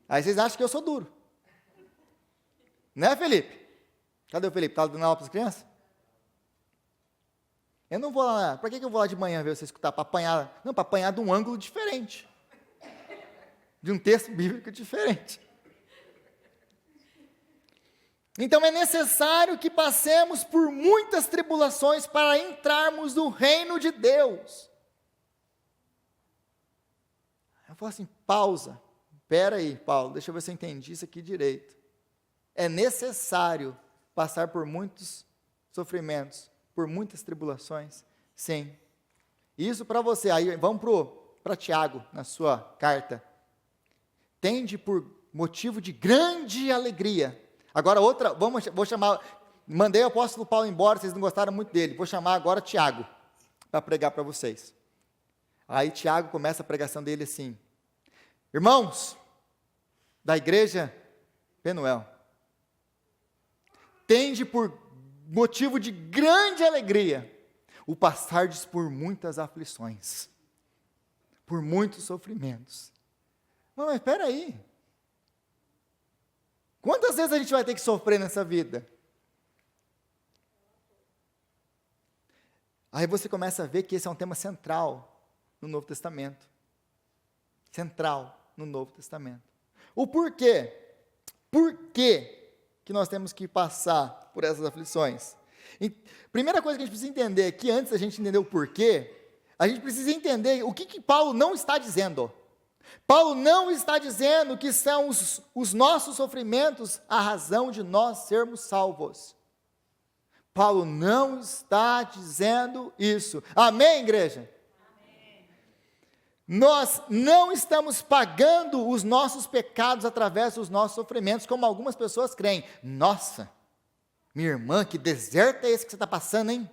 Aí vocês acham que eu sou duro. Né, Felipe? Cadê o Felipe? Está dando aula para as crianças? Eu não vou lá, para que eu vou lá de manhã ver você escutar? Para apanhar, não, para apanhar de um ângulo diferente. De um texto bíblico diferente. Então é necessário que passemos por muitas tribulações para entrarmos no reino de Deus. Eu falo assim, pausa. Espera aí, Paulo, deixa eu ver se eu entendi isso aqui direito. É necessário passar por muitos sofrimentos, por muitas tribulações? Sim. Isso para você. Aí vamos para Tiago, na sua carta. Tende por motivo de grande alegria. Agora outra, vou chamar, mandei o apóstolo Paulo embora, vocês não gostaram muito dele, vou chamar agora Tiago, para pregar para vocês. Aí Tiago começa a pregação dele assim, irmãos, da igreja Penuel, tende por motivo de grande alegria, o passardes por muitas aflições, por muitos sofrimentos. Mas espera aí. Quantas vezes a gente vai ter que sofrer nessa vida? Aí você começa a ver que esse é um tema central no Novo Testamento. Central no Novo Testamento. O porquê? Por que nós temos que passar por essas aflições? Primeira coisa que a gente precisa entender aqui, antes da gente entender o porquê, a gente precisa entender o que Paulo não está dizendo. Paulo não está dizendo que são os nossos sofrimentos a razão de nós sermos salvos. Paulo não está dizendo isso. Amém, igreja? Amém. Nós não estamos pagando os nossos pecados através dos nossos sofrimentos, como algumas pessoas creem. Nossa, minha irmã, que deserto é esse que você está passando, hein?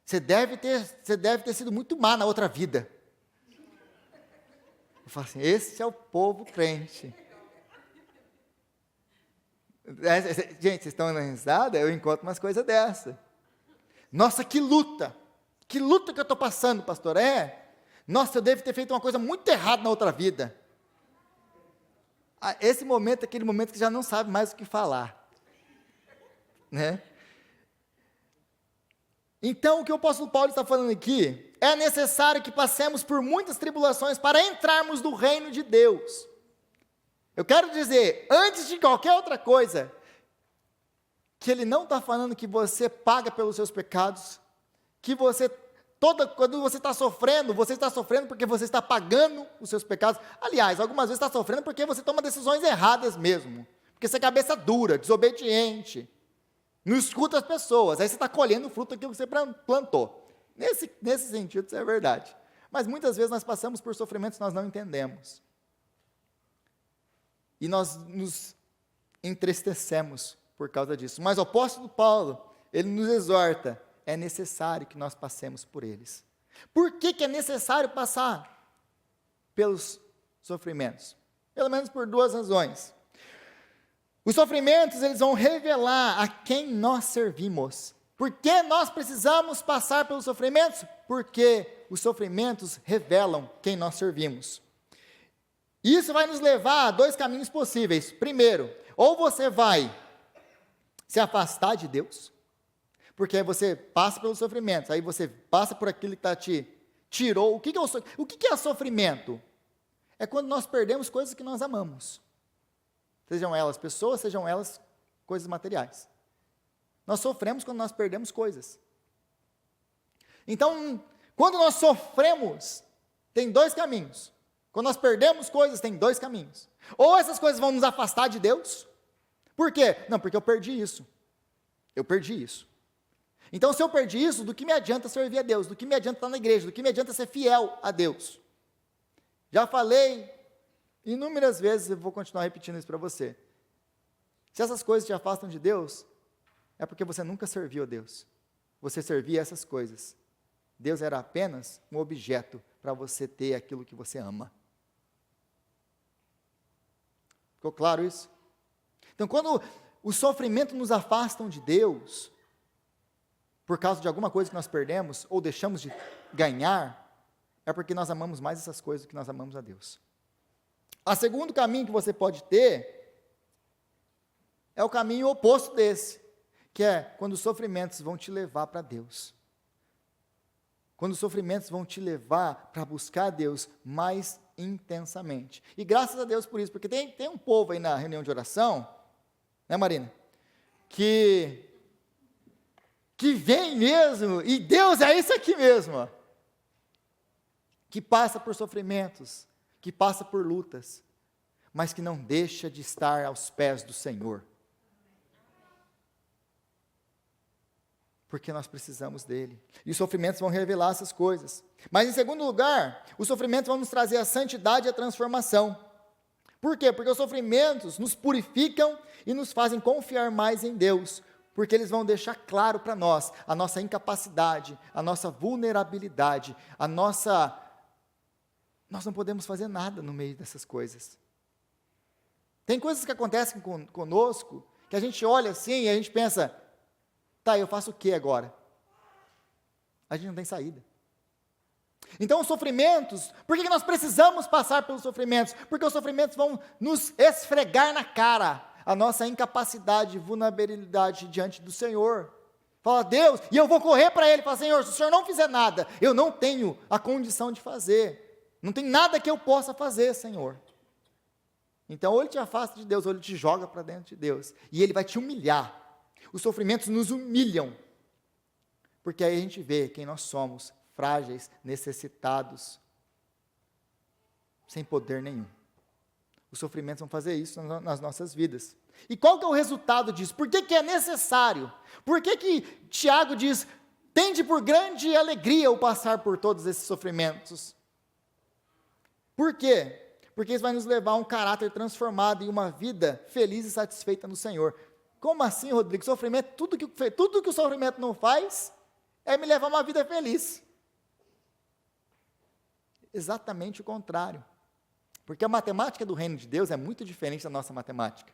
Você deve ter sido muito má na outra vida. Eu falo assim, esse é o povo crente. Gente, vocês estão na risada? Eu encontro umas coisas dessa. Nossa, que luta que eu estou passando, pastor. Nossa, eu devo ter feito uma coisa muito errada na outra vida. Esse momento é aquele momento que já não sabe mais o que falar, né? Então, o que o apóstolo Paulo está falando aqui, é necessário que passemos por muitas tribulações para entrarmos no reino de Deus. Eu quero dizer, antes de qualquer outra coisa, que ele não está falando que você paga pelos seus pecados, que quando você está sofrendo porque você está pagando os seus pecados. Aliás, algumas vezes está sofrendo porque você toma decisões erradas mesmo, porque você é cabeça dura, desobediente, não escuta as pessoas, aí você está colhendo o fruto daquilo que você plantou. Nesse sentido, isso é verdade. Mas muitas vezes nós passamos por sofrimentos que nós não entendemos. E nós nos entristecemos por causa disso. Mas o apóstolo Paulo, ele nos exorta, é necessário que nós passemos por eles. Por que é necessário passar pelos sofrimentos? Pelo menos por duas razões. Os sofrimentos, eles vão revelar a quem nós servimos. Por que nós precisamos passar pelos sofrimentos? Porque os sofrimentos revelam quem nós servimos. Isso vai nos levar a dois caminhos possíveis. Primeiro, ou você vai se afastar de Deus, porque aí você passa pelos sofrimentos, aí você passa por aquilo que te tirou. O que é sofrimento? É quando nós perdemos coisas que nós amamos. Sejam elas pessoas, sejam elas coisas materiais. Nós sofremos quando nós perdemos coisas. Então, quando nós sofremos, tem dois caminhos. Quando nós perdemos coisas, tem dois caminhos. Ou essas coisas vão nos afastar de Deus. Por quê? Não, porque eu perdi isso. Eu perdi isso. Então, se eu perdi isso, do que me adianta servir a Deus? Do que me adianta estar na igreja? Do que me adianta ser fiel a Deus? Já falei inúmeras vezes, eu vou continuar repetindo isso para você. Se essas coisas te afastam de Deus, é porque você nunca serviu a Deus. Você servia essas coisas. Deus era apenas um objeto para você ter aquilo que você ama. Ficou claro isso? Então, quando o sofrimento nos afastam de Deus, por causa de alguma coisa que nós perdemos, ou deixamos de ganhar, é porque nós amamos mais essas coisas do que nós amamos a Deus. O segundo caminho que você pode ter, é o caminho oposto desse, que é quando os sofrimentos vão te levar para Deus. Quando os sofrimentos vão te levar para buscar a Deus mais intensamente. E graças a Deus por isso, porque tem um povo aí na reunião de oração, né, Marina? Que vem mesmo, e Deus é isso aqui mesmo, ó, que passa por sofrimentos, que passa por lutas, mas que não deixa de estar aos pés do Senhor. Porque nós precisamos dele. E os sofrimentos vão revelar essas coisas. Mas, em segundo lugar, os sofrimentos vão nos trazer a santidade e a transformação. Por quê? Porque os sofrimentos nos purificam e nos fazem confiar mais em Deus. Porque eles vão deixar claro para nós a nossa incapacidade, a nossa vulnerabilidade, nós não podemos fazer nada no meio dessas coisas. Tem coisas que acontecem conosco, que a gente olha assim e a gente pensa, tá, eu faço o que agora? A gente não tem saída. Então os sofrimentos, por que nós precisamos passar pelos sofrimentos? Porque os sofrimentos vão nos esfregar na cara a nossa incapacidade e vulnerabilidade diante do Senhor. Fala, Deus, e eu vou correr para Ele, fala, Senhor, se o Senhor não fizer nada, eu não tenho a condição de fazer, não tem nada que eu possa fazer, Senhor. Então, ou Ele te afasta de Deus, ou Ele te joga para dentro de Deus, e Ele vai te humilhar. Os sofrimentos nos humilham, porque aí a gente vê quem nós somos, frágeis, necessitados, sem poder nenhum. Os sofrimentos vão fazer isso nas nossas vidas. E qual que é o resultado disso? Por que é necessário? Por que Tiago diz, tende por grande alegria o passar por todos esses sofrimentos? Por quê? Porque isso vai nos levar a um caráter transformado e uma vida feliz e satisfeita no Senhor. Como assim, Rodrigo? Sofrimento, tudo que o sofrimento não faz, é me levar a uma vida feliz. Exatamente o contrário. Porque a matemática do reino de Deus é muito diferente da nossa matemática.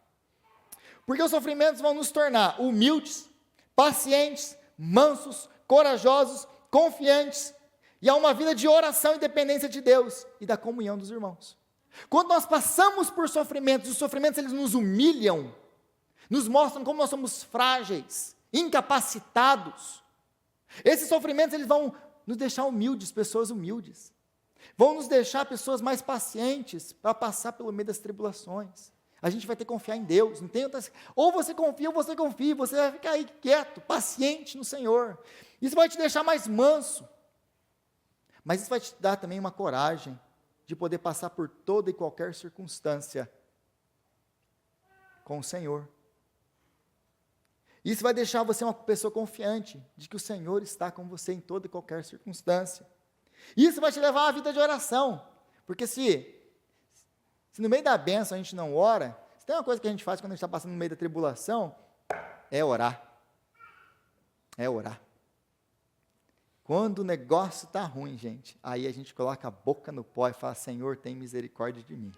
Porque os sofrimentos vão nos tornar humildes, pacientes, mansos, corajosos, confiantes, e a uma vida de oração e dependência de Deus e da comunhão dos irmãos. Quando nós passamos por sofrimentos, os sofrimentos eles nos humilham, nos mostram como nós somos frágeis, incapacitados. Esses sofrimentos eles vão nos deixar humildes, pessoas humildes. Vão nos deixar pessoas mais pacientes para passar pelo meio das tribulações. A gente vai ter que confiar em Deus, não tem outra... Ou você confia, você vai ficar aí quieto, paciente no Senhor. Isso vai te deixar mais manso. Mas isso vai te dar também uma coragem de poder passar por toda e qualquer circunstância com o Senhor. Isso vai deixar você uma pessoa confiante de que o Senhor está com você em toda e qualquer circunstância. Isso vai te levar a uma vida de oração, porque se no meio da bênção a gente não ora, se tem uma coisa que a gente faz quando a gente está passando no meio da tribulação, é orar. É orar. Quando o negócio está ruim, gente, aí a gente coloca a boca no pó e fala, Senhor, tem misericórdia de mim.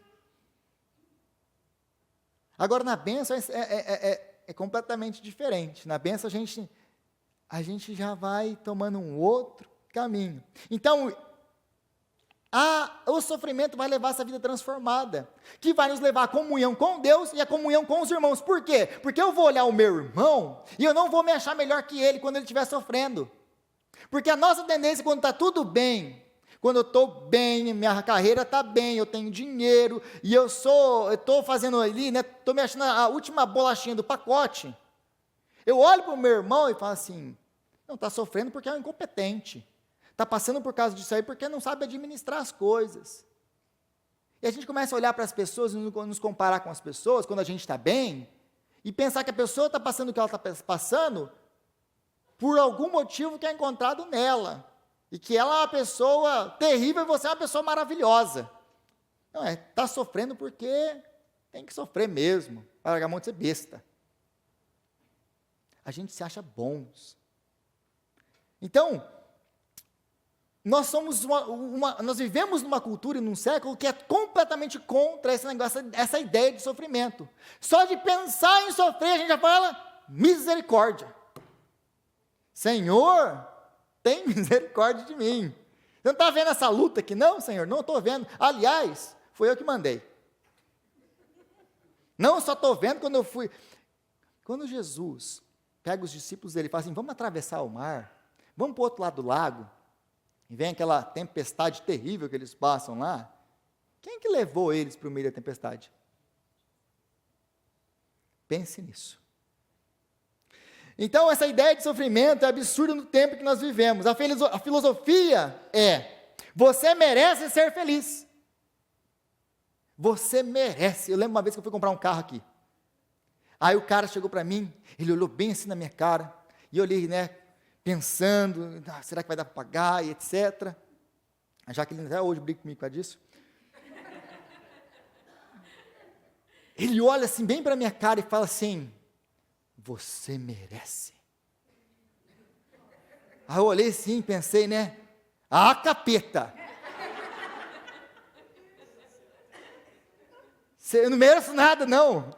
Agora, na bênção é completamente diferente. Na bênção a gente já vai tomando um outro caminho. Então, o sofrimento vai levar essa vida transformada, que vai nos levar à comunhão com Deus e à comunhão com os irmãos. Por quê? Porque eu vou olhar o meu irmão e eu não vou me achar melhor que ele quando ele estiver sofrendo. Porque a nossa tendência, quando está tudo bem, quando eu estou bem, minha carreira está bem, eu tenho dinheiro, e eu estou fazendo ali, estou me achando a última bolachinha do pacote, eu olho para o meu irmão e falo assim, não, está sofrendo porque é um incompetente, está passando por causa disso aí porque não sabe administrar as coisas. E a gente começa a olhar para as pessoas, nos comparar com as pessoas, quando a gente está bem, e pensar que a pessoa está passando o que ela está passando, por algum motivo que é encontrado nela, e que ela é uma pessoa terrível e você é uma pessoa maravilhosa. Não, está sofrendo porque tem que sofrer mesmo, para largar a mão de ser besta. A gente se acha bons. Então, nós vivemos numa cultura e num século que é completamente contra esse negócio, essa ideia de sofrimento. Só de pensar em sofrer, a gente já fala, misericórdia. Senhor, tem misericórdia de mim. Você não está vendo essa luta aqui? Não, Senhor, não estou vendo. Aliás, foi eu que mandei. Não só estou vendo quando eu fui. Quando Jesus pega os discípulos dele e fala assim, vamos atravessar o mar, vamos para o outro lado do lago, e vem aquela tempestade terrível que eles passam lá, quem que levou eles para o meio da tempestade? Pense nisso. Então, essa ideia de sofrimento é absurda no tempo que nós vivemos. A filosofia é, você merece ser feliz. Você merece. Eu lembro uma vez que eu fui comprar um carro aqui. Aí o cara chegou para mim, ele olhou bem assim na minha cara, e eu olhei, pensando, será que vai dar para pagar, e etc. A Jaqueline até hoje briga comigo por causa disso. Ele olha assim bem para a minha cara e fala assim, você merece. Aí eu olhei assim, pensei, capeta. Eu não mereço nada, não.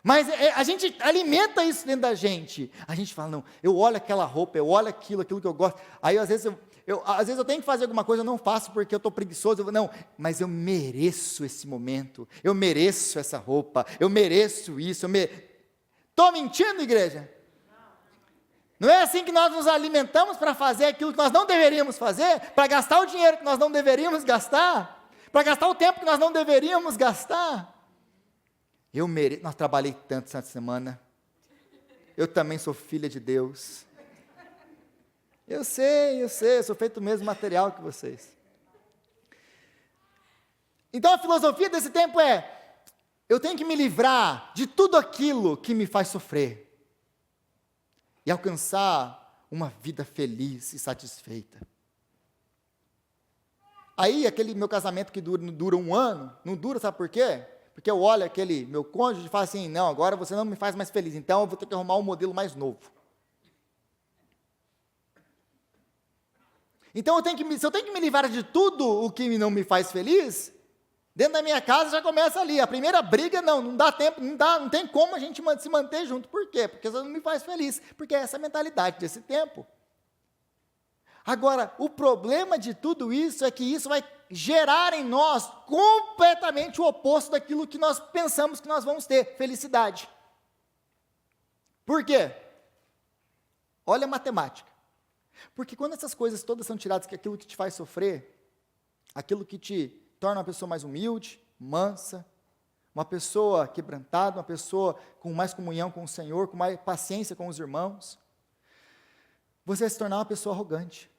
Mas a gente alimenta isso dentro da gente. A gente fala, não, eu olho aquela roupa, eu olho aquilo que eu gosto. Aí às vezes eu tenho que fazer alguma coisa, eu não faço porque eu estou preguiçoso. Não, mas eu mereço esse momento, eu mereço essa roupa, eu mereço isso. Estou mentindo, igreja? Não é assim que nós nos alimentamos para fazer aquilo que nós não deveríamos fazer, para gastar o dinheiro que nós não deveríamos gastar, para gastar o tempo que nós não deveríamos gastar. Nós trabalhei tanto essa semana, eu também sou filha de Deus, eu sei, eu sou feito do mesmo material que vocês. Então a filosofia desse tempo é, eu tenho que me livrar de tudo aquilo que me faz sofrer, e alcançar uma vida feliz e satisfeita. Aí aquele meu casamento que dura um ano, não dura, sabe por quê? Porque eu olho aquele meu cônjuge e falo assim, não, agora você não me faz mais feliz, então eu vou ter que arrumar um modelo mais novo. Então se eu tenho que me livrar de tudo o que não me faz feliz, dentro da minha casa já começa ali, a primeira briga não dá tempo, não tem como a gente se manter junto. Por quê? Porque isso não me faz feliz, porque é essa a mentalidade desse tempo. Agora, o problema de tudo isso é que isso vai gerar em nós completamente o oposto daquilo que nós pensamos que nós vamos ter, felicidade. Por quê? Olha a matemática. Porque quando essas coisas todas são tiradas, que aquilo que te faz sofrer, aquilo que te torna uma pessoa mais humilde, mansa, uma pessoa quebrantada, uma pessoa com mais comunhão com o Senhor, com mais paciência com os irmãos, você vai se tornar uma pessoa arrogante.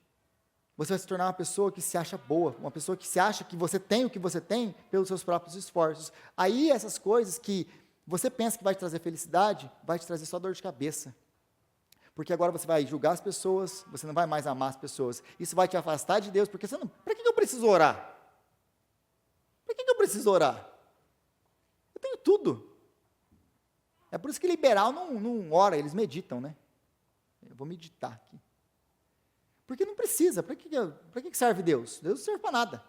Você vai se tornar uma pessoa que se acha boa, uma pessoa que se acha que você tem o que você tem pelos seus próprios esforços. Aí essas coisas que você pensa que vai te trazer felicidade, vai te trazer só dor de cabeça. Porque agora você vai julgar as pessoas, você não vai mais amar as pessoas. Isso vai te afastar de Deus, porque para que eu preciso orar? Para que eu preciso orar? Eu tenho tudo. É por isso que liberal não ora, eles meditam, né? Eu vou meditar aqui. Porque não precisa, para que serve Deus? Deus não serve para nada.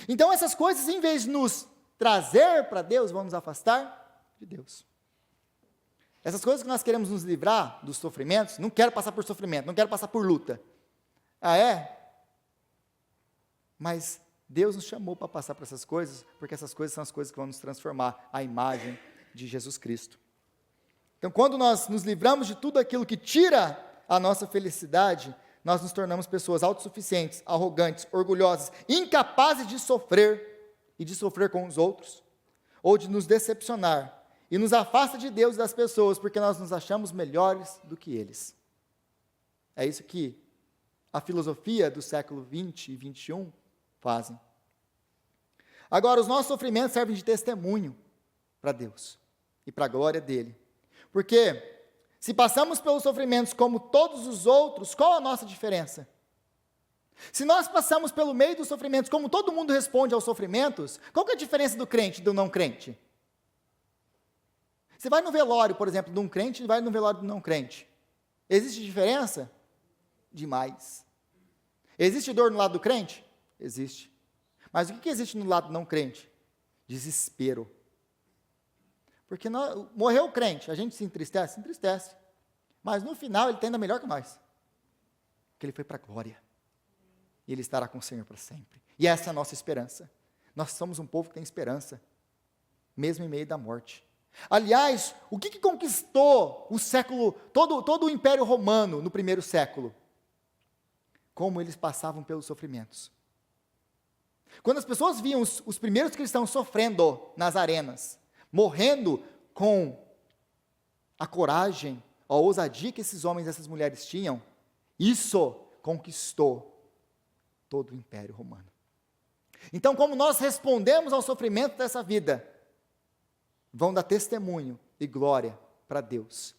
Então essas coisas, em vez de nos trazer para Deus, vão nos afastar de Deus. Essas coisas que nós queremos nos livrar dos sofrimentos, não quero passar por sofrimento, não quero passar por luta. Ah, é? Mas Deus nos chamou para passar por essas coisas, porque essas coisas são as coisas que vão nos transformar à imagem de Jesus Cristo. Então, quando nós nos livramos de tudo aquilo que tira a nossa felicidade, nós nos tornamos pessoas autossuficientes, arrogantes, orgulhosas, incapazes de sofrer, e de sofrer com os outros, ou de nos decepcionar, e nos afasta de Deus e das pessoas, porque nós nos achamos melhores do que eles. É isso que a filosofia do século 20 e 21 fazem. Agora, os nossos sofrimentos servem de testemunho para Deus e para a glória dele. Porque se passamos pelos sofrimentos como todos os outros, qual a nossa diferença? Se nós passamos pelo meio dos sofrimentos como todo mundo responde aos sofrimentos, qual que é a diferença do crente e do não crente? Você vai no velório, por exemplo, de um crente e vai no velório do não crente. Existe diferença? Demais. Existe dor no lado do crente? Existe. Mas o que existe no lado do não crente? Desespero. Porque morreu o crente, a gente se entristece? Se entristece. Mas no final ele está ainda melhor que nós. Porque ele foi para a glória. E ele estará com o Senhor para sempre. E essa é a nossa esperança. Nós somos um povo que tem esperança, mesmo em meio da morte. Aliás, o que conquistou o século, todo o Império Romano no primeiro século? Como eles passavam pelos sofrimentos. Quando as pessoas viam os primeiros cristãos sofrendo nas arenas, morrendo com a coragem, a ousadia que esses homens e essas mulheres tinham, isso conquistou todo o Império Romano. Então, como nós respondemos ao sofrimento dessa vida, vão dar testemunho e glória para Deus.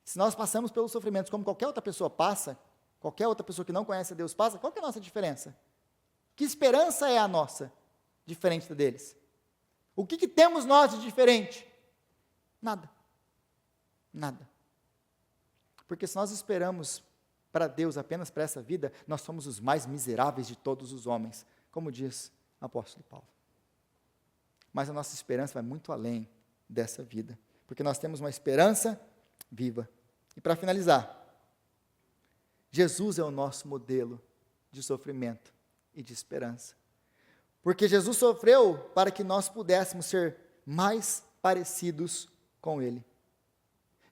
Se nós passamos pelos sofrimentos como qualquer outra pessoa passa, qualquer outra pessoa que não conhece a Deus passa, qual que é a nossa diferença? Que esperança é a nossa, diferente da deles? O que temos nós de diferente? Nada. Nada. Porque se nós esperamos para Deus apenas para essa vida, nós somos os mais miseráveis de todos os homens, como diz o apóstolo Paulo. Mas a nossa esperança vai muito além dessa vida, porque nós temos uma esperança viva. E para finalizar, Jesus é o nosso modelo de sofrimento e de esperança, porque Jesus sofreu para que nós pudéssemos ser mais parecidos com Ele.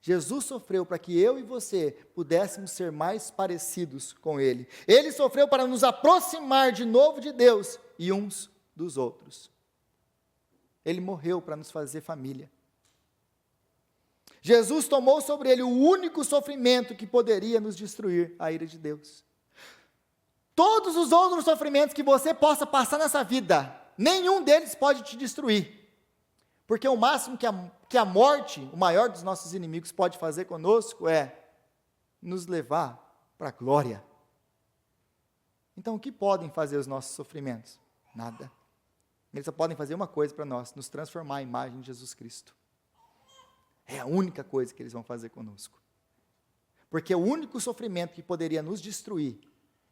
Jesus sofreu para que eu e você pudéssemos ser mais parecidos com Ele. Ele sofreu para nos aproximar de novo de Deus e uns dos outros. Ele morreu para nos fazer família. Jesus tomou sobre Ele o único sofrimento que poderia nos destruir, a ira de Deus. Todos os outros sofrimentos que você possa passar nessa vida, nenhum deles pode te destruir. Porque o máximo que a morte, o maior dos nossos inimigos, pode fazer conosco é nos levar para a glória. Então, o que podem fazer os nossos sofrimentos? Nada. Eles só podem fazer uma coisa para nós, nos transformar à imagem de Jesus Cristo. É a única coisa que eles vão fazer conosco. Porque o único sofrimento que poderia nos destruir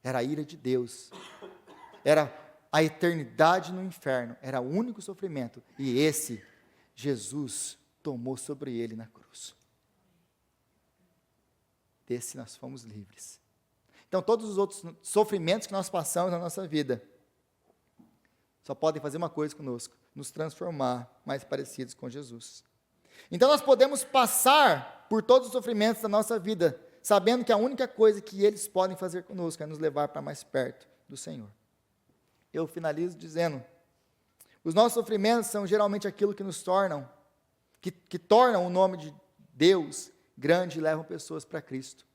era a ira de Deus. Era a eternidade no inferno. Era o único sofrimento. E esse Jesus tomou sobre ele na cruz. Desse nós fomos livres. Então, todos os outros sofrimentos que nós passamos na nossa vida só podem fazer uma coisa conosco: nos transformar mais parecidos com Jesus. Então, nós podemos passar por todos os sofrimentos da nossa vida, sabendo que a única coisa que eles podem fazer conosco é nos levar para mais perto do Senhor. Eu finalizo dizendo: os nossos sofrimentos são geralmente aquilo que nos tornam, que tornam o nome de Deus grande e levam pessoas para Cristo.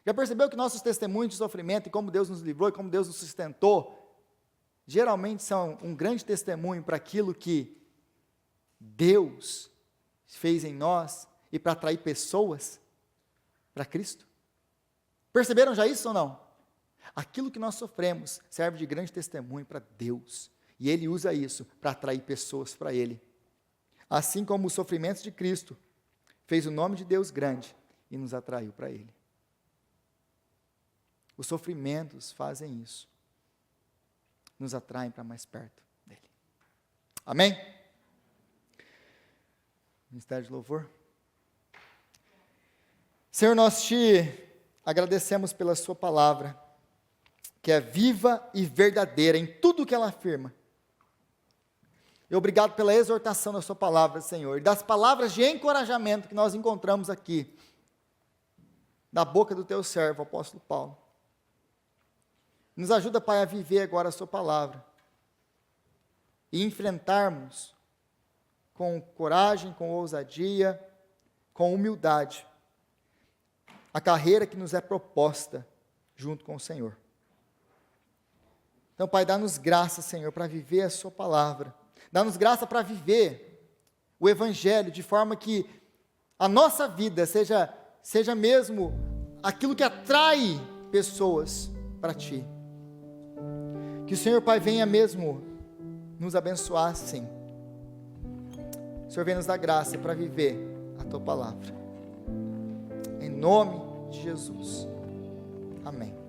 Já percebeu que nossos testemunhos de sofrimento e como Deus nos livrou e como Deus nos sustentou, geralmente são um grande testemunho para aquilo que Deus fez em nós e para atrair pessoas para Cristo? Perceberam já isso ou não? Aquilo que nós sofremos serve de grande testemunho para Deus. E Ele usa isso para atrair pessoas para Ele. Assim como os sofrimentos de Cristo fez o nome de Deus grande e nos atraiu para Ele. Os sofrimentos fazem isso. Nos atraem para mais perto dEle. Amém? Ministério de Louvor. Senhor, nós te agradecemos pela sua palavra, que é viva e verdadeira em tudo que ela afirma. E obrigado pela exortação da sua palavra, Senhor, e das palavras de encorajamento que nós encontramos aqui, da boca do teu servo, o apóstolo Paulo. Nos ajuda, Pai, a viver agora a sua palavra, e enfrentarmos com coragem, com ousadia, com humildade, a carreira que nos é proposta junto com o Senhor. Então, Pai, dá-nos graça, Senhor, para viver a sua palavra. Dá-nos graça para viver o Evangelho de forma que a nossa vida seja mesmo aquilo que atrai pessoas para Ti. Que o Senhor, Pai, venha mesmo nos abençoar, sim. O Senhor venha nos dar graça para viver a Tua palavra. Em nome de Jesus. Amém.